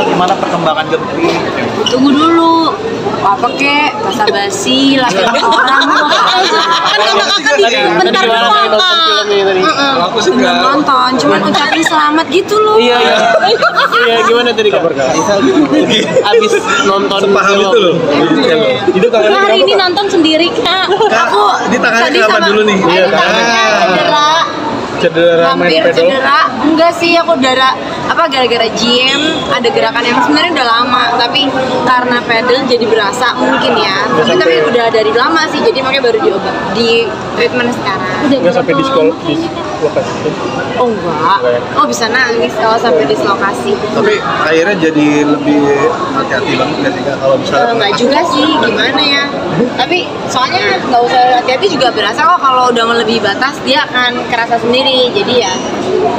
gimana perkembangan Gempi? Tunggu dulu. Apa kek? Basa-basi lah orang. Kan kakak bentar doang. Aku sih Belum nonton, cuman ucapin selamat gitu loh. Iya, gimana tadi Kak? Abis nonton paham itu loh. Itu tangannya Nah, hari kenapa, ini Kak? nonton sendiri Kak. Aku Ini tangannya tadi kenapa sama- dulu nih? Iya, tangannya cedera. Cedera main Hampir pedal. cedera. Enggak sih, aku gara-gara gym ada gerakan yang sebenarnya udah lama, tapi karena pedal jadi berasa mungkin ya. Tapi udah dari lama sih, jadi makanya baru diobat di treatment sekarang. Nggak sampai dislokasi. Oh enggak. Oh bisa nangis kalau sampai dislokasi. Tapi akhirnya jadi lebih hati-hati banget nggak sih Kak kalau misalnya Enggak juga sih, gimana ya. Tapi soalnya nggak usah hati-hati juga berasa kok kalau udah melebihi batas dia akan kerasa sendiri. Jadi ya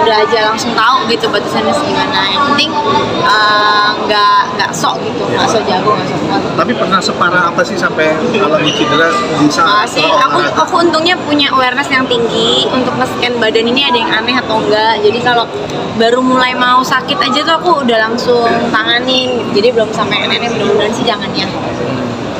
udah aja langsung tahu gitu batasannya segimana. Yang penting nggak sok gitu, nggak sok jago, nggak sok kuat. Tapi pernah separah apa sih sampai alami cedera bisa? Sih, aku untungnya punya awareness yang tinggi untuk nge-scan badan ini ada yang aneh atau enggak. Jadi kalau baru mulai mau sakit aja tuh aku udah langsung tanganin. Jadi belum sampai aneh-aneh, mudah-mudahan sih jangan ya.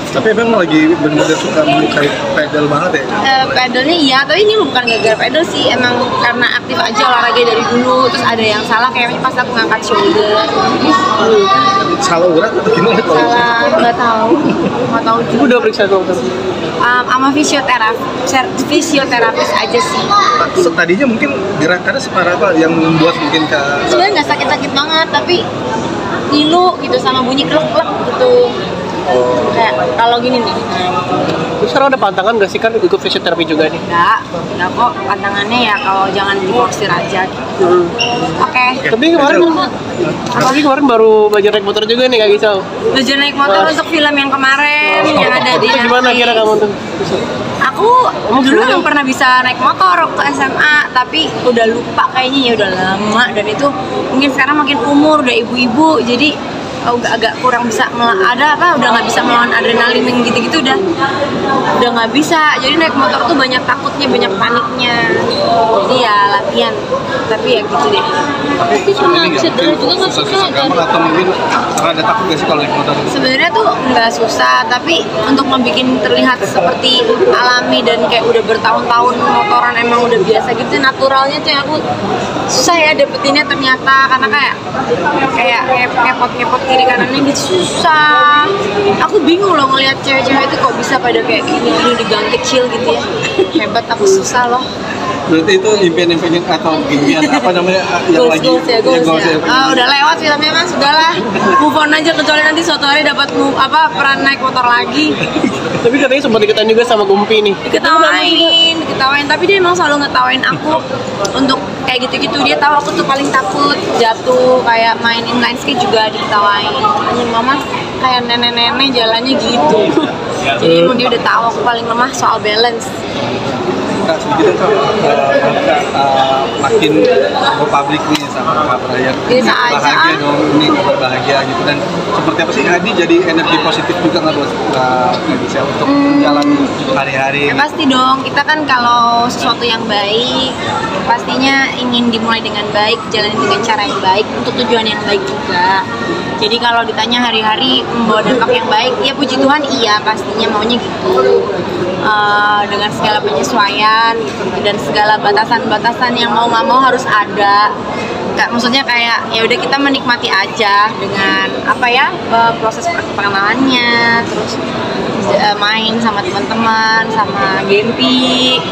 Tapi emang lagi bener-bener suka menyukai pedal banget ya? Pedalnya iya, tapi ini bukan gara-gara pedal sih, emang karena aktif aja olahraga dari dulu. Terus ada yang salah kayaknya pas aku ngangkat shoulder. Salah urat atau gimana? Salah, nggak tahu juga. Udah periksa dokter? Sama fisioterapis aja sih. Tadinya mungkin gerakannya separah apa yang membuat mungkin Kak? Sebenarnya nggak sakit-sakit banget, tapi ngilu gitu sama bunyi klek-klek gitu. Kayak kalau gini nih. Terus sekarang ada pantangan nggak sih kan ikut fisioterapi juga nih? Enggak kok, pantangannya ya kalau jangan diforsir aja gitu. Oke. Tapi kemarin baru belajar naik motor juga nih Kak Gisel. Belajar naik motor untuk film yang kemarin yang ada di Itu gimana Netflix. kira kamu tuh? Aku dulu belum pernah bisa naik motor waktu SMA, tapi udah lupa kayaknya ya udah lama, dan itu mungkin sekarang makin umur udah ibu-ibu jadi agak kurang bisa udah nggak bisa melawan adrenalin yang gitu-gitu udah nggak bisa. Jadi naik motor tuh banyak takutnya, banyak paniknya, jadi ya latihan, tapi ya gitu deh. Tapi cuma cedera juga nggak susah gampang atau mungkin ada takut nggak sih kalau naik motor? Sebenarnya tuh nggak susah, tapi untuk membuat terlihat seperti alami dan kayak udah bertahun-tahun motoran emang udah biasa gitu, naturalnya tuh yang aku susah ya dapetinnya ternyata, karena kayak ngepot kiri kanannya gitu susah. Aku bingung loh ngelihat cewek-cewek itu kok bisa pada kayak gini di gang kecil gitu ya. Hebat, aku susah loh. Berarti itu impian-impian atau impian apa namanya yang Goals lagi ya. Udah lewat filmnya mas, sudahlah. Move on aja, kecuali nanti suatu hari dapat peran naik motor lagi. Tapi katanya sempat diketain juga sama Gumpi nih. Diketawain, tapi dia emang selalu ngetawain aku untuk kayak gitu-gitu. Dia tahu aku tuh paling takut jatuh, kayak main inline skate juga diketawain. Mama kayak nenek-nenek jalannya gitu. Jadi emang dia udah tahu aku paling lemah soal balance. Kak, sedikit makin go public nih sama Kak Brian. Bisa aja. Bahagia dong, ini kabar bahagia gitu. Dan seperti apa sih Adi jadi energi positif juga nggak buat Kak Gisel untuk jalan hari-hari? Ya, pasti dong, kita kan kalau sesuatu yang baik pastinya ingin dimulai dengan baik, jalanin dengan cara yang baik untuk tujuan yang baik juga. Jadi kalau ditanya hari-hari membawa dampak yang baik, ya puji Tuhan iya, pastinya maunya gitu. Dengan segala penyesuaian gitu, dan segala batasan-batasan yang mau nggak mau harus ada. Maksudnya kayak ya udah kita menikmati aja dengan proses perkenalannya, terus main sama teman-teman, sama Gempi,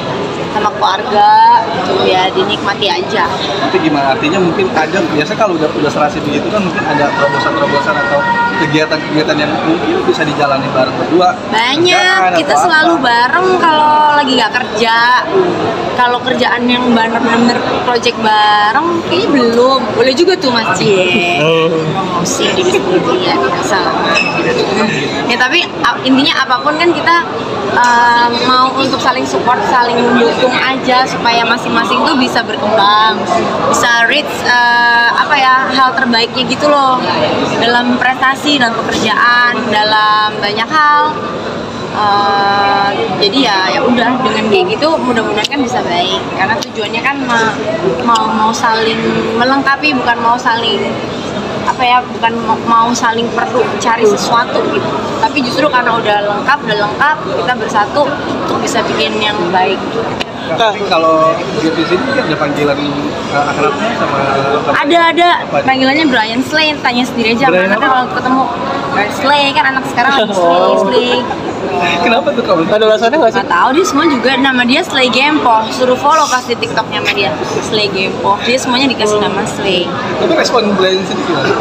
sama keluarga gitu ya, dinikmati aja. Tapi gimana artinya mungkin ada biasa kalau udah serasi begitu kan mungkin ada terobosan-terobosan atau kegiatan-kegiatan yang mungkin bisa dijalani bareng berdua. Banyak, kita selalu bareng kalau lagi nggak kerja. Kalau kerjaan yang bener-bener project bareng kayaknya belum. Boleh juga tuh Mas Cie. Emosi ya bisa. Ya tapi intinya apapun kan kita mau untuk saling support, saling mendukung aja supaya masing-masing tuh bisa berkembang, bisa reach hal terbaiknya gitu loh, dalam prestasi, dalam pekerjaan, dalam banyak hal. Jadi ya udah dengan kayak gitu mudah-mudahan kan bisa baik, karena tujuannya kan mau saling melengkapi, bukan mau saling apa ya, bukan mau saling perlu cari sesuatu gitu, tapi justru karena udah lengkap kita bersatu untuk bisa bikin yang baik. Tapi kalau di sini kan ada panggilan akrabnya sama Ada panggilannya Brian Slay, tanya sendiri aja Brian mana apa? kalau ketemu Brian Slay kan anak sekarang lagi Slay. Kenapa tuh kamu? Ada alasannya nggak sih? Nggak tahu, dia semua juga nama dia Slay Gempo, suruh follow pasti TikToknya sama dia Slay Gempo, dia semuanya dikasih nama Slay. Tapi respon Brian sendiri gimana?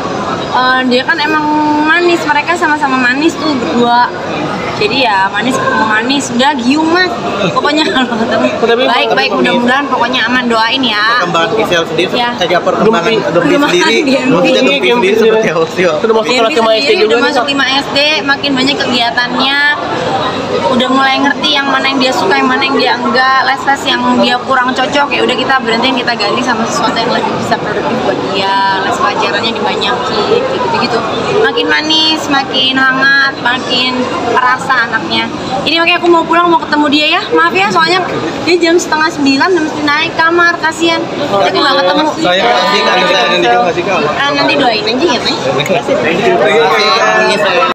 Dia kan emang manis, mereka sama-sama manis tuh berdua. Jadi ya manis ketemu manis, udah giung mas. Pokoknya kalau ketemu baik mudah-mudahan pokoknya aman, doain ya. Perkembangan Gisel sendiri Ya. kayak perkembangan Gempi sendiri, maksudnya Gempi sendiri seperti Hosio. Sudah masuk kelas Gempi 5 SD sendiri juga udah nih, masuk Kak. 5 SD, makin banyak kegiatannya. Udah mulai ngerti yang mana yang dia suka, yang mana yang dia enggak. Les-les yang dia kurang cocok ya udah kita berhentiin, kita ganti sama sesuatu yang lebih bisa produktif buat dia. Les pelajarannya dibanyakin, gitu-gitu. Makin manis, makin hangat, makin perasa anaknya. Ini makanya aku mau pulang, mau ketemu dia ya. Maaf ya, soalnya dia jam 8:30 udah mesti naik kamar, kasihan. Jadi aku nggak ketemu. Saya kasih nggak sih kak? Nanti doain aja ya, Mas. Thank you.